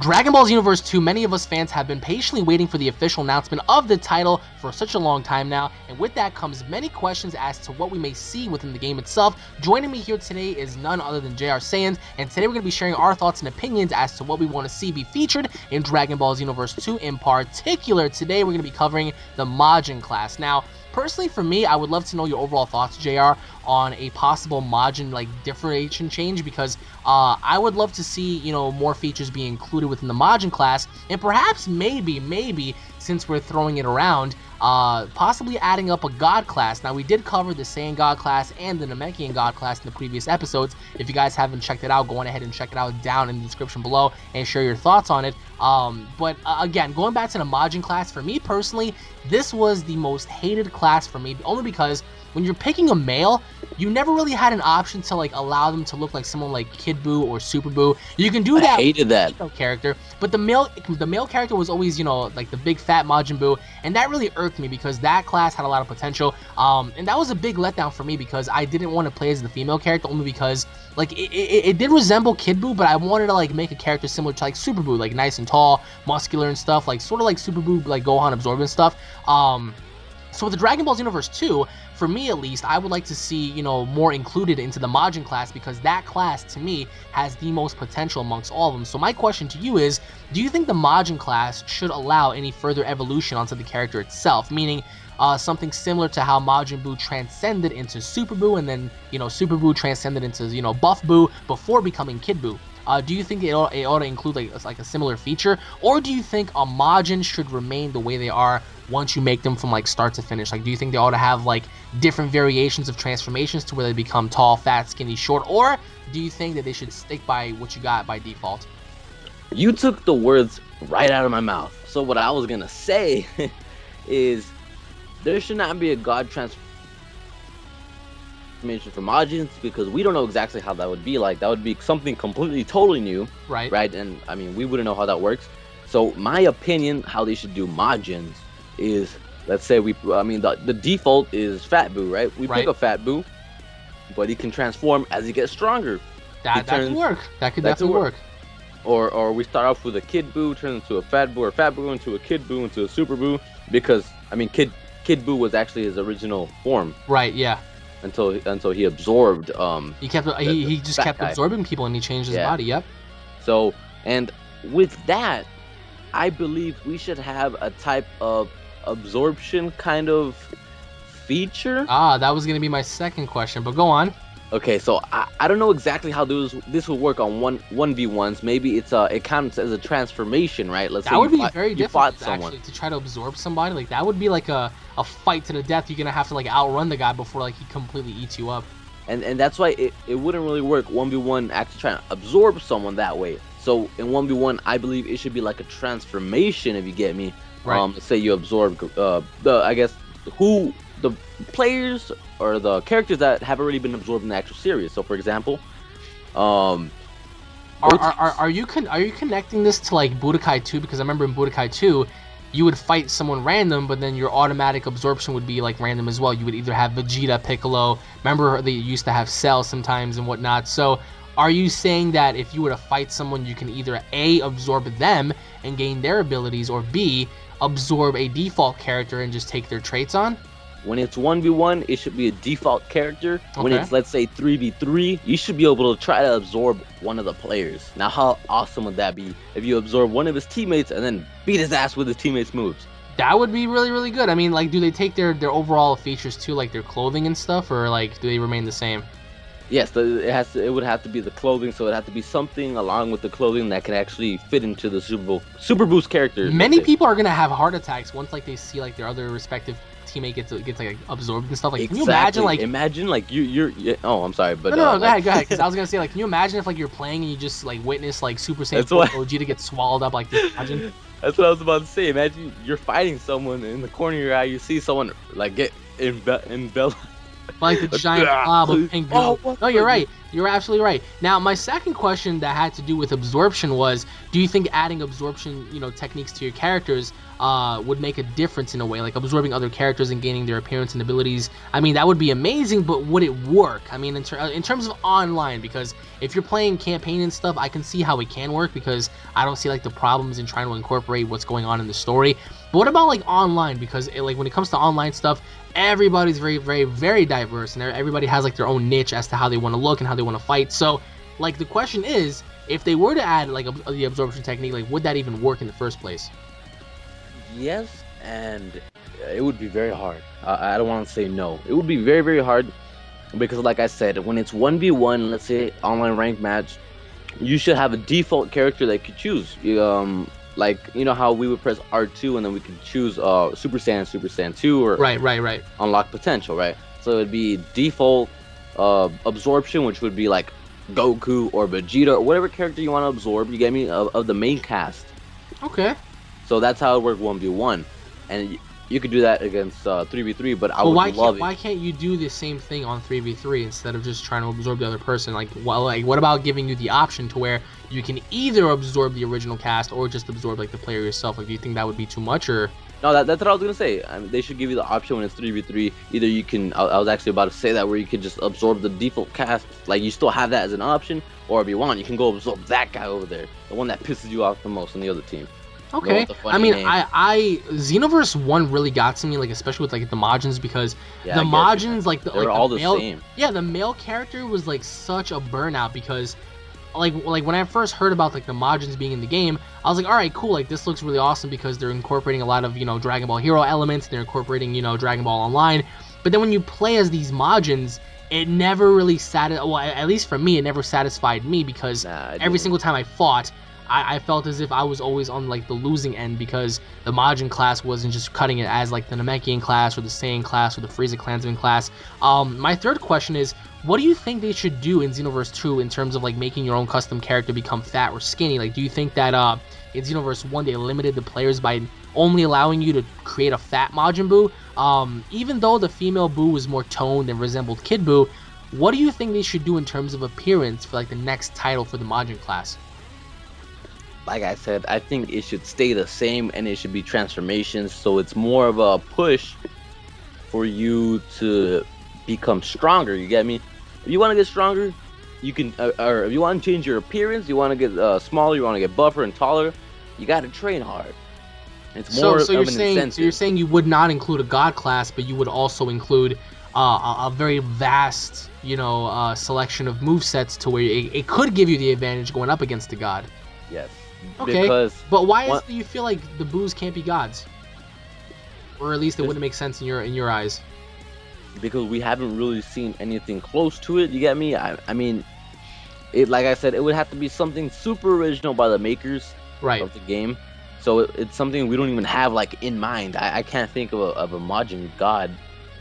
Dragon Ball Xenoverse 2, many of us fans have been patiently waiting for the official announcement of the title for such a long time now, and with that comes many questions as to what we may see within the game itself. Joining me here today is none other than JRSaiyan, and today we're going to be sharing our thoughts and opinions as to what we want to see be featured in Dragon Ball Xenoverse 2. In particular, today we're going to be covering the Majin class. Now, personally, for me, I would love to know your overall thoughts, JR, on a possible Majin differentiation change, because I would love to see, more features be included within the Majin class, and perhaps maybe since we're throwing it around, possibly adding up a God class. Now, we did cover the Saiyan God class and the Namekian God class in the previous episodes. If you guys haven't checked it out, go on ahead and check it out down in the description below and share your thoughts on it. But again, going back to the Majin class, for me personally, this was the most hated class for me, only because when you're picking a male, you never really had an option to allow them to look like someone like Kid Buu or Super Buu. You can do that. I hated that character, but the male character was always, like the big fat Majin Buu, and that really irked me because that class had a lot of potential. And that was a big letdown for me because I didn't want to play as the female character, only because it did resemble Kid Buu, but I wanted to make a character similar to Super Buu, nice and tall, muscular and stuff, sort of like Super Buu, Gohan absorbent stuff. So with the Dragon Ball Xenoverse 2, for me at least, I would like to see, more included into the Majin class, because that class, to me, has the most potential amongst all of them. So my question to you is, do you think the Majin class should allow any further evolution onto the character itself? Meaning, something similar to how Majin Buu transcended into Super Buu, and then, Super Buu transcended into, Buff Buu before becoming Kid Buu. Do you think it ought to include a similar feature, or do you think a Majin should remain the way they are once you make them from start to finish? Do you think they ought to have different variations of transformations to where they become tall, fat, skinny, short, or do you think that they should stick by what you got by default? You took the words right out of my mouth. So what I was gonna say is there should not be a God transformation for Majins, because we don't know exactly how that would be. That would be something completely totally new, right? And I mean, we wouldn't know how that works. So my opinion, how they should do Majins is, let's say the default is Fat Buu, right? We pick a Fat Buu, but he can transform as he gets stronger. That could work. That could definitely work. Or we start off with a Kid Buu, turn into a Fat Buu, or Fat Buu into a Kid Buu, into a Super Buu, because Kid Buu was actually his original form. Right. Yeah. Until he absorbed. He just kept absorbing people, and he changed his body. Yep. So, and with that, I believe we should have a type of absorption kind of feature. That was gonna be my second question, but go on. Okay, so I don't know exactly how this will work on 1v1s. Maybe it counts as a transformation, right? Let's say that would be very difficult actually to try to absorb somebody. That would be a fight to the death. You're gonna have to outrun the guy before he completely eats you up. And that's why it wouldn't really work 1v1 actually trying to absorb someone that way. So in 1v1, I believe it should be a transformation, if you get me. Right. Let's say you absorb the players or the characters that have already been absorbed in the actual series. So for example, are you connecting this to Budokai 2? Because I remember in Budokai 2, you would fight someone random, but then your automatic absorption would be random as well. You would either have Vegeta, Piccolo. Remember they used to have Cell sometimes and whatnot. So are you saying that if you were to fight someone, you can either A, absorb them and gain their abilities, or B, absorb a default character and just take their traits on? When it's 1v1, it should be a default character. Okay. When it's, let's say, 3v3, you should be able to try to absorb one of the players. Now, how awesome would that be if you absorb one of his teammates and then beat his ass with his teammates' moves? That would be really, really good. Do they take their overall features too, their clothing and stuff, or do they remain the same? Yes, it would have to be the clothing, so it would have to be something along with the clothing that can actually fit into the Super Boost character. Many people are gonna have heart attacks once they see their other respective teammate gets absorbed and stuff. Can you imagine you're oh, I'm sorry, but no, go ahead, because I was gonna say can you imagine if you're playing and you just witness Super Saiyan Vegeta get swallowed up like this? Imagine. That's what I was about to say. Imagine you're fighting someone, and in the corner of your eye you see someone get enveloped. The giant blob of pink goo. No, you're right. You're absolutely right. Now, my second question that had to do with absorption was, do you think adding absorption, techniques to your characters would make a difference in a way, like absorbing other characters and gaining their appearance and abilities? I mean, that would be amazing, but would it work? I mean, in terms of online, because if you're playing campaign and stuff, I can see how it can work because I don't see like the problems in trying to incorporate what's going on in the story. But what about like online? Because like when it comes to online stuff, everybody's very, very, very diverse, and everybody has like their own niche as to how they want to look and how they want to fight. So, like, the question is, if they were to add like the absorption technique, like, would that even work in the first place? Yes, and it would be very hard. I don't want to say no. It would be very, very hard because, like I said, when it's 1v1, let's say online ranked match, you should have a default character that you could choose. Like, you know how we would press R2 and then we could choose Super Saiyan 2, or right, unlock potential, right? So it'd be default absorption, which would be like Goku or Vegeta or whatever character you want to absorb, you get me, of the main cast. Okay. So that's how it worked 1v1. And you could do that against 3v3, but I would love it. Why can't you do the same thing on 3v3 instead of just trying to absorb the other person? Like, what about giving you the option to where you can either absorb the original cast or just absorb like the player yourself? Like, do you think that would be too much, or? No, that's what I was gonna say. I mean, they should give you the option when it's 3v3. Either you can, I was actually about to say that, where you can just absorb the default cast, like you still have that as an option, or if you want, you can go absorb that guy over there, the one that pisses you off the most on the other team. Okay, I mean, I Xenoverse 1 really got to me, like, especially with like the Majins, because the Majins, like, they're all the same. Yeah, the male character was like such a burnout because, like when I first heard about like the Majins being in the game, I was like, all right, cool, like this looks really awesome because they're incorporating a lot of Dragon Ball Hero elements, they're incorporating Dragon Ball Online, but then when you play as these Majins, it never really at least for me, it never satisfied me because every single time I fought, I felt as if I was always on like the losing end because the Majin class wasn't just cutting it as like the Namekian class or the Saiyan class or the Frieza Clansman class. My third question is, what do you think they should do in Xenoverse 2 in terms of like making your own custom character become fat or skinny? Like, do you think that in Xenoverse 1 they limited the players by only allowing you to create a fat Majin Buu? Even though the female Buu was more toned and resembled Kid Buu, what do you think they should do in terms of appearance for like the next title for the Majin class? Like I said, I think it should stay the same and it should be transformations, so it's more of a push for you to become stronger, you get me? If you want to get stronger, you can, or if you want to change your appearance, you want to get smaller, you want to get buffer and taller, you got to train hard. It's more of an incentive. So you're saying you would not include a God class, but you would also include a very vast, selection of movesets to where it could give you the advantage going up against the God. Yes. Okay, but why do you feel like the Boos can't be gods? Or at least it wouldn't make sense in your eyes. Because we haven't really seen anything close to it, you get me? I mean, like I said, it would have to be something super original by the makers of the game. So it's something we don't even have like in mind. I can't think of a Majin god.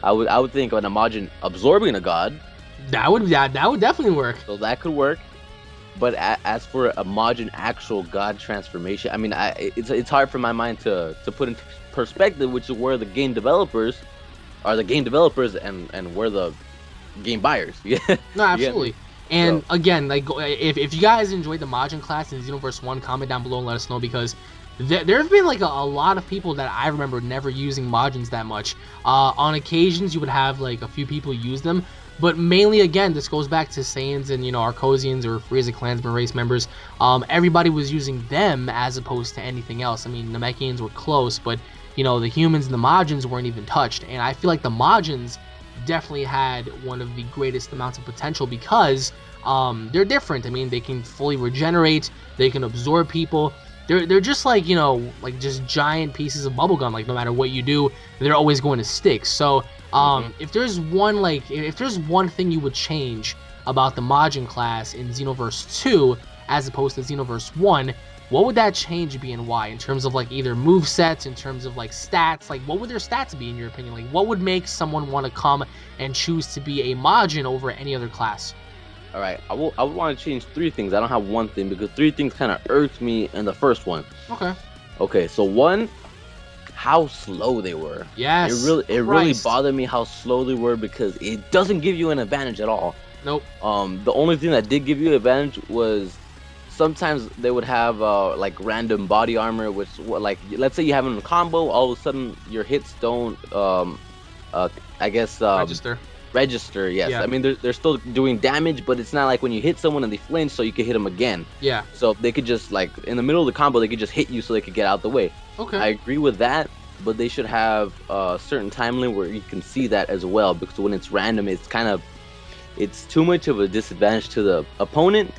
I would think of an Majin absorbing a god. That would definitely work. So that could work. But as for a Majin actual god transformation, I mean, it's hard for my mind to put in perspective, which is where the game developers are the game developers and where the game buyers. No, absolutely. And again, like, if you guys enjoyed the Majin class in Xenoverse 1, comment down below and let us know, because there have been like a lot of people that I remember never using Majins that much. On occasions, you would have like a few people use them. But mainly, again, this goes back to Saiyans and, Arcosians or Frieza Clansman race members. Everybody was using them as opposed to anything else. I mean, Namekians were close, but, the humans and the Majins weren't even touched. And I feel like the Majins definitely had one of the greatest amounts of potential because they're different. I mean, they can fully regenerate. They can absorb people. They're just like, like just giant pieces of bubblegum. Like, no matter what you do, they're always going to stick. So, if there's one thing you would change about the Majin class in Xenoverse 2 as opposed to Xenoverse 1, what would that change be and why? In terms of like either movesets, in terms of like stats, like what would their stats be in your opinion? Like, what would make someone want to come and choose to be a Majin over any other class? All right, I would want to change 3 things. I don't have one thing because 3 things kind of irked me in the first one. Okay, so 1, how slow they were. Yes. It really bothered me how slow they were because it doesn't give you an advantage at all. Nope. The only thing that did give you advantage was sometimes they would have like random body armor, which like let's say you have them in a combo, all of a sudden your hits don't I guess register. Yes, yeah. I mean they're still doing damage, but it's not like when you hit someone and they flinch, so you can hit them again. Yeah. So they could just like in the middle of the combo, they could just hit you so they could get out the way. Okay. I agree with that, but they should have a certain time limit where you can see that as well, because when it's random, it's too much of a disadvantage to the opponent,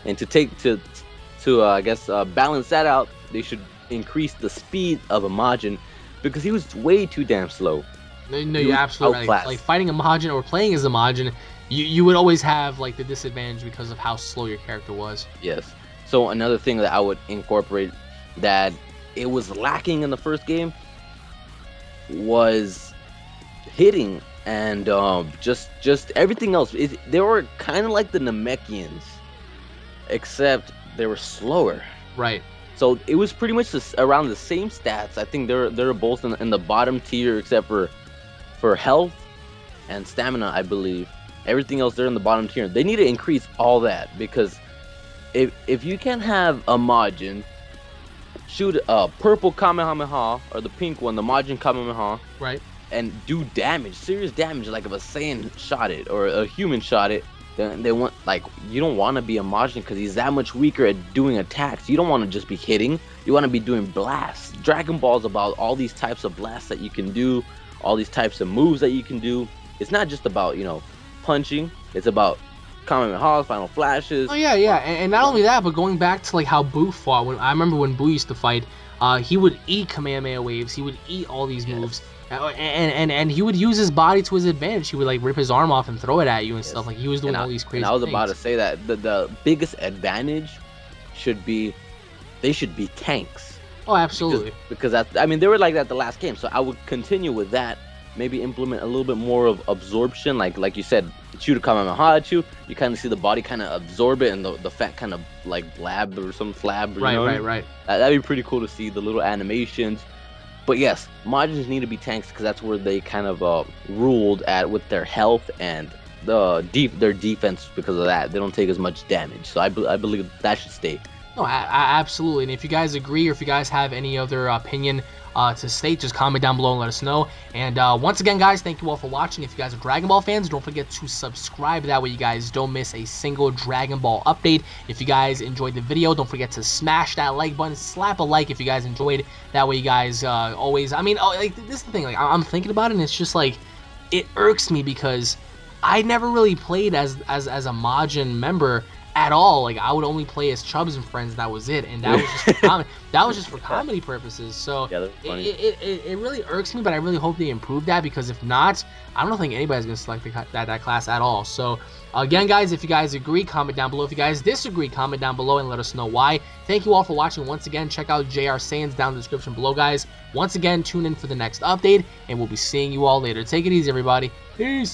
and I guess balance that out, they should increase the speed of a Majin, because he was way too damn slow. No, you're absolutely right. Like fighting a Majin or playing as a Majin, you would always have like the disadvantage because of how slow your character was. Yes. So another thing that I would incorporate that it was lacking in the first game was hitting and just everything else. They were kind of like the Namekians, except they were slower. Right. So it was pretty much around the same stats. I think they're both in the bottom tier except for health and stamina, I believe. Everything else they're in the bottom tier. They need to increase all that, because if you can have a Majin shoot a purple Kamehameha or the pink one, the Majin Kamehameha, right, and do damage, serious damage, like if a Saiyan shot it or a human shot it, then they want, like, you don't want to be a Majin because he's that much weaker at doing attacks. You don't want to just be hitting. You want to be doing blasts. Dragon Ball's about all these types of blasts that you can do, all these types of moves that you can do. It's not just about, punching. It's about Kamehameha, final flashes. Oh yeah, yeah, and not only that, but going back to like how Boo fought. I remember when Boo used to fight, he would eat Kamehameha waves. He would eat all these moves, and he would use his body to his advantage. He would like rip his arm off and throw it at you and stuff. Like he was doing all these crazy. And I was things. About to say that the biggest advantage should be they should be tanks. Oh, absolutely. Because they were like that the last game. So I would continue with that. Maybe implement a little bit more of absorption, like you said, shoot a Kamehameha at you. You kind of see the body kind of absorb it, and the fat kind of like blab or some flab. Right. That'd be pretty cool to see the little animations. But yes, Majins need to be tanks because that's where they kind of ruled at with their health and their defense. Because of that, they don't take as much damage. So I believe that should stay. No, absolutely. And if you guys agree, or if you guys have any other opinion to state, just comment down below and let us know. And once again, guys, thank you all for watching. If you guys are Dragon Ball fans, don't forget to subscribe. That way you guys don't miss a single Dragon Ball update. If you guys enjoyed the video, don't forget to smash that like button, slap a like if you guys enjoyed. That way you guys always, like, this is the thing, like, I'm thinking about it, and it's just like, it irks me because I never really played as a Majin member at all. Like, I would only play as Chubbs and Friends. That was it, and that was just for comedy. That was just for comedy purposes. So yeah, it really irks me, but I really hope they improve that, because if not, I don't think anybody's gonna select that class at all. So again, guys, if you guys agree, comment down below. If you guys disagree, comment down below and let us know why. Thank you all for watching. Once again, check out JRSaiyan's down in the description below, guys. Once again, tune in for the next update, and we'll be seeing you all later. Take it easy, everybody. Peace.